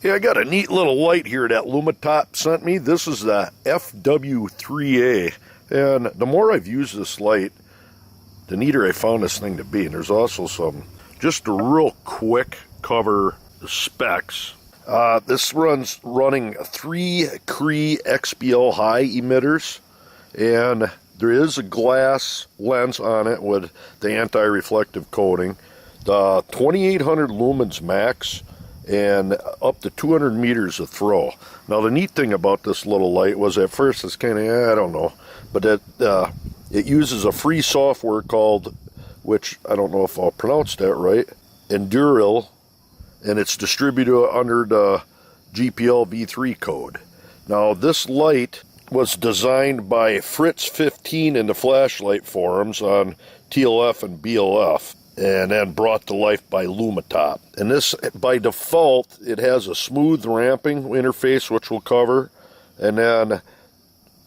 Hey, I got a neat little light here that Lumintop sent me. This is the FW3A. And the more I've used this light, the neater I found this thing to be. And there's also some, just a real quick cover the specs. This running 3 Cree XBL high emitters. And there is a glass lens on it with the anti-reflective coating. The 2800 lumens max and up to 200 meters of throw. Now the neat thing about this little light was at first it's kind of, I don't know, but it uses a free software called, which I don't know if I'll pronounce that right, Enduril, and it's distributed under the GPL v3 code. Now this light was designed by Fritz15 in the flashlight forums on TLF and BLF, and then brought to life by Lumintop. And this, by default, it has a smooth ramping interface, which we'll cover, and then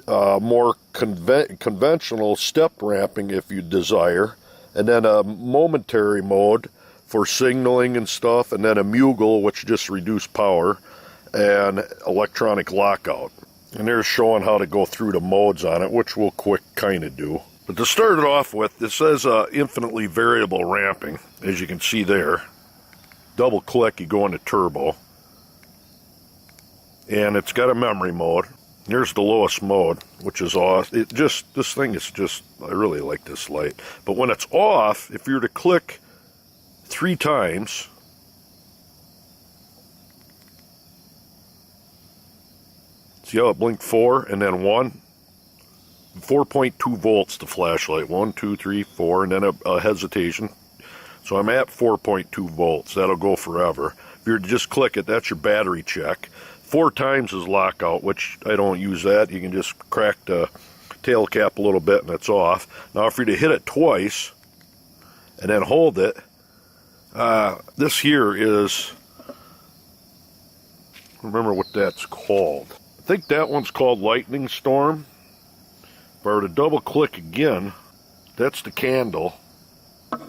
more conventional step ramping if you desire, and then a momentary mode for signaling and stuff, and then a Mughal, which just reduced power, and electronic lockout. And they're showing how to go through the modes on it, which we'll quick kind of do. But to start it off with, this says infinitely variable ramping, as you can see there. Double click, you go into turbo. And it's got a memory mode. Here's the lowest mode, which is off. This thing is just, I really like this light. But when it's off, if you were to click 3 times, see how it blinked 4 and then 1? 4.2 volts the flashlight. 1, 2, 3, 4, and then a hesitation. So I'm at 4.2 volts. That'll go forever. If you're to just click it, that's your battery check. 4 times is lockout, which I don't use that. You can just crack the tail cap a little bit and it's off. Now if you're to hit it twice and then hold it, this here is, remember what that's called. I think that one's called Lightning Storm. If I were to double click again, that's the candle. It's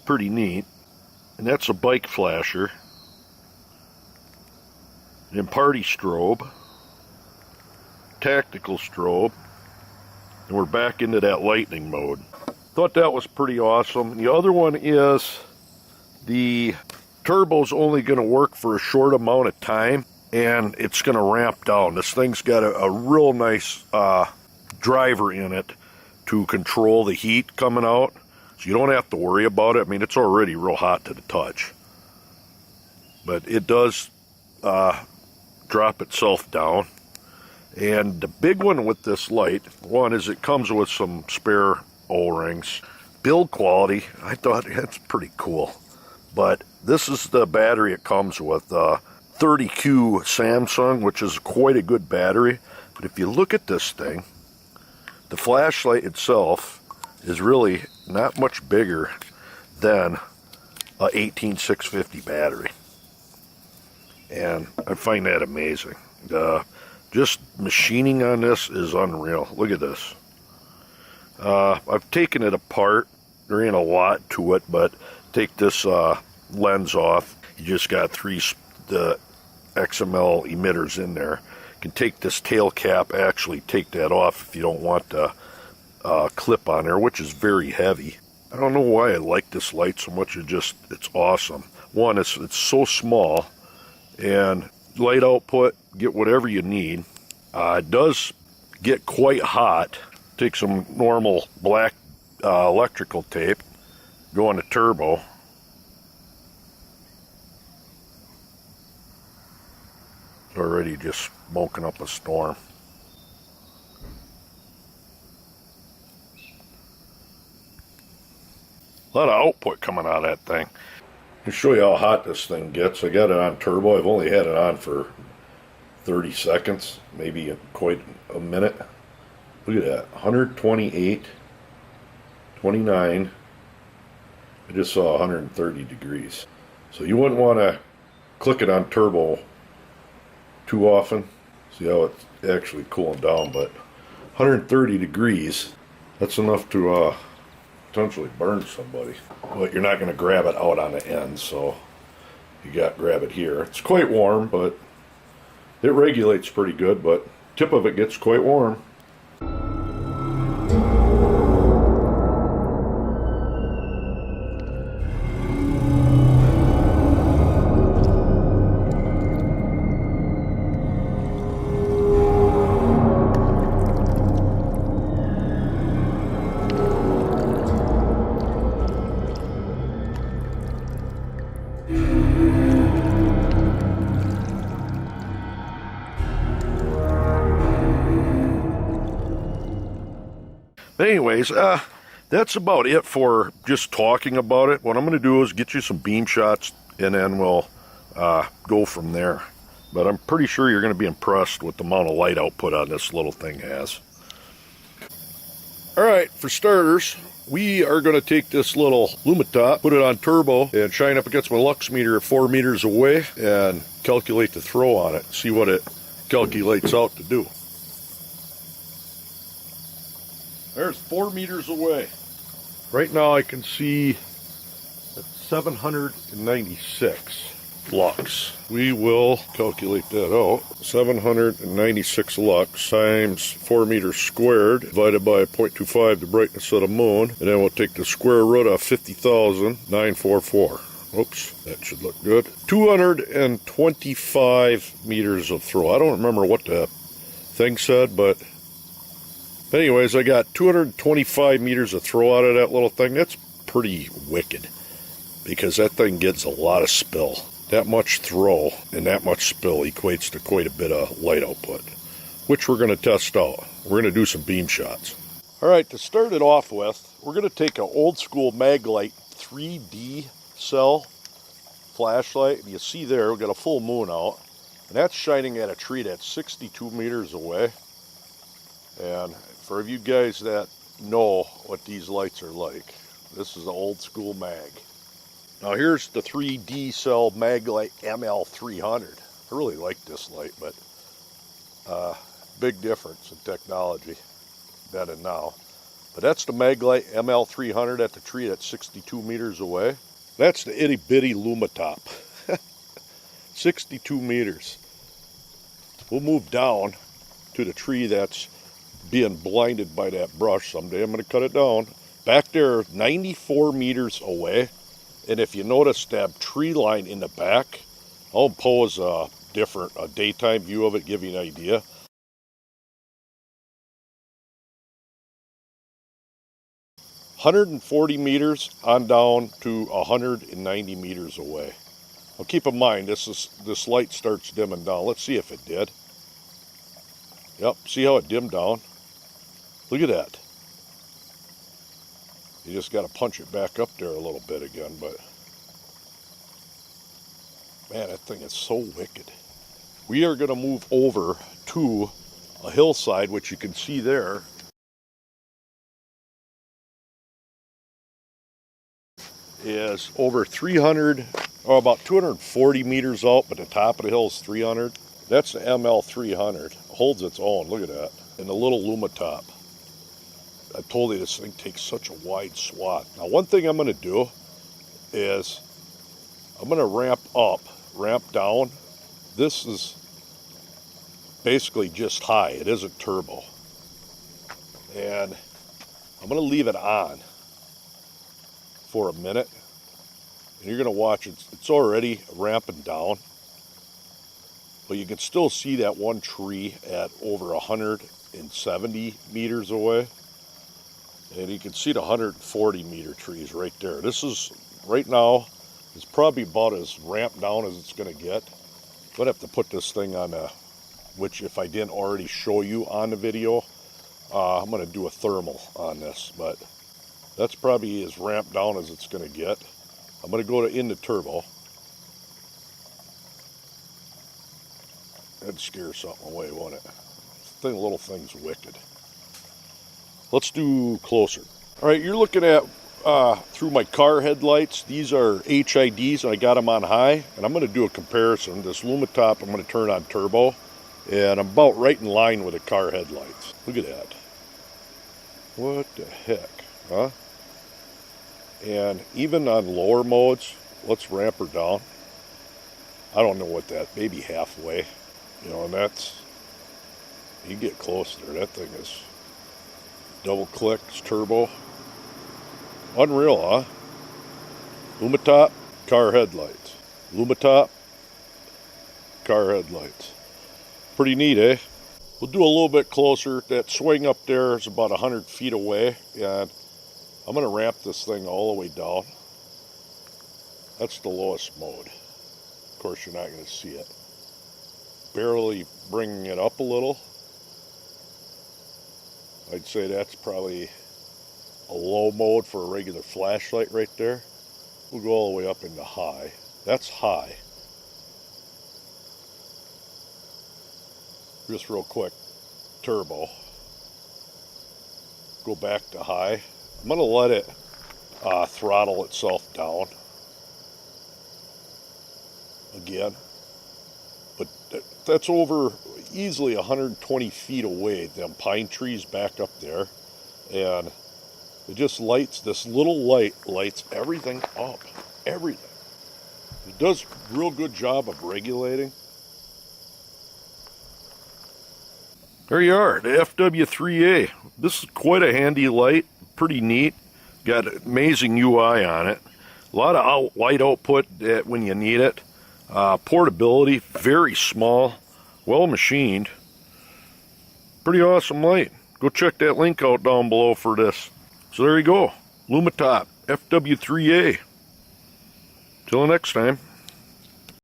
pretty neat. And that's a bike flasher. And party strobe. Tactical strobe. And we're back into that lightning mode. Thought that was pretty awesome. The other one is the turbo's only going to work for a short amount of time, and it's going to ramp down. This thing's got a real nice driver in it to control the heat coming out, so you don't have to worry about it. I mean, it's already real hot to the touch, but it does drop itself down. And the big one with this light, one is it comes with some spare O-rings. Build quality, I thought that's pretty cool, but this is the battery it comes with. 30Q Samsung, which is quite a good battery. But if you look at this thing, the flashlight itself is really not much bigger than a 18650 battery. And I find that amazing. Just machining on this is unreal. Look at this. I've taken it apart. There ain't a lot to it, but take this lens off. You just got the XML emitters in there. You can take this tail cap, actually take that off if you don't want the clip on there, which is very heavy. I don't know why I like this light so much. It's awesome. One, it's so small, and light output, get whatever you need. It does get quite hot. Take some normal black electrical tape, go into turbo. Already just smoking up a storm. A lot of output coming out of that thing. To show you how hot this thing gets, I got it on turbo. I've only had it on for 30 seconds, maybe quite a minute. Look at that, 128, 29. I just saw 130 degrees. So you wouldn't want to click it on turbo too often. See how it's actually cooling down, but 130 degrees, that's enough to potentially burn somebody. But you're not going to grab it out on the end, so you grab it here. It's quite warm, but it regulates pretty good, but tip of it gets quite warm. Anyways, that's about it for just talking about it. What I'm going to do is get you some beam shots, and then we'll go from there. But I'm pretty sure you're going to be impressed with the amount of light output on this little thing has. Alright, for starters, we are going to take this little Lumintop, put it on turbo, and shine up against my lux meter at 4 meters away, and calculate the throw on it, see what it calculates out to do. There's 4 meters away. Right now I can see at 796 lux. We will calculate that out. 796 lux times 4 meters squared divided by 0.25 the brightness of the moon. And then we'll take the square root of 50,944. Oops, that should look good. 225 meters of throw. I don't remember what the thing said, but anyways, I got 225 meters of throw out of that little thing. That's pretty wicked, because that thing gets a lot of spill. That much throw and that much spill equates to quite a bit of light output, which we're going to test out. We're going to do some beam shots. Alright, to start it off with, we're going to take an old school Maglite 3D cell flashlight. And you see there, we've got a full moon out. And that's shining at a tree that's 62 meters away. And for you guys that know what these lights are like, this is an old school mag. Now here's the 3D cell Maglite ML300. I really like this light, but big difference in technology then and now. But that's the Maglite ML300 at the tree that's 62 meters away. That's the itty bitty Lumintop. 62 meters. We'll move down to the tree that's being blinded by that brush someday. I'm going to cut it down. Back there, 94 meters away. And if you notice that tree line in the back, I'll pose a daytime view of it, give you an idea. $140 meters on down to 190 meters away. Now keep in mind, this light starts dimming down. Let's see if it did. Yep, see how it dimmed down? Look at that. You just got to punch it back up there a little bit again, but man, that thing is so wicked. We are going to move over to a hillside, which you can see there. Is over 300, or about 240 meters out, but the top of the hill is 300. That's the ML300. It holds its own, look at that. And the little Lumintop. I told you this thing takes such a wide swath. Now one thing I'm going to do is I'm going to ramp up, ramp down. This is basically just high. It isn't turbo. And I'm going to leave it on for a minute. And you're going to watch it. It's already ramping down. But you can still see that one tree at over 170 meters away. And you can see the 140 meter trees right there. This is, right now, it's probably about as ramped down as it's going to get. I'm going to have to put this thing on a, which if I didn't already show you on the video, I'm going to do a thermal on this. But that's probably as ramped down as it's going to get. I'm going to go into turbo. That'd scare something away, won't it? The little thing's wicked. Let's do closer. All right, you're looking at through my car headlights. These are HIDs, and I got them on high. And I'm going to do a comparison. This Lumintop, I'm going to turn on turbo, and I'm about right in line with the car headlights. Look at that. What the heck, huh? And even on lower modes, let's ramp her down. I don't know what that, maybe halfway, you know, and that's, you get close there, that thing is double clicks, turbo. Unreal, huh? Lumintop, car headlights. Lumintop, car headlights. Pretty neat, eh? We'll do a little bit closer. That swing up there is about 100 feet away, and I'm going to ramp this thing all the way down. That's the lowest mode. Of course, you're not going to see it. Barely bringing it up a little. I'd say that's probably a low mode for a regular flashlight right there. We'll go all the way up into high. That's high. Just real quick, turbo. Go back to high. I'm going to let it throttle itself down again. But that's over easily 120 feet away, them pine trees back up there. And it just lights, this little light lights everything up. Everything. It does a real good job of regulating. There you are, the FW3A. This is quite a handy light, pretty neat. Got amazing UI on it. A lot of light output when you need it. Portability, very small, well machined. Pretty awesome light. Go check that link out down below for this. So there you go, Lumintop FW3A. Till next time.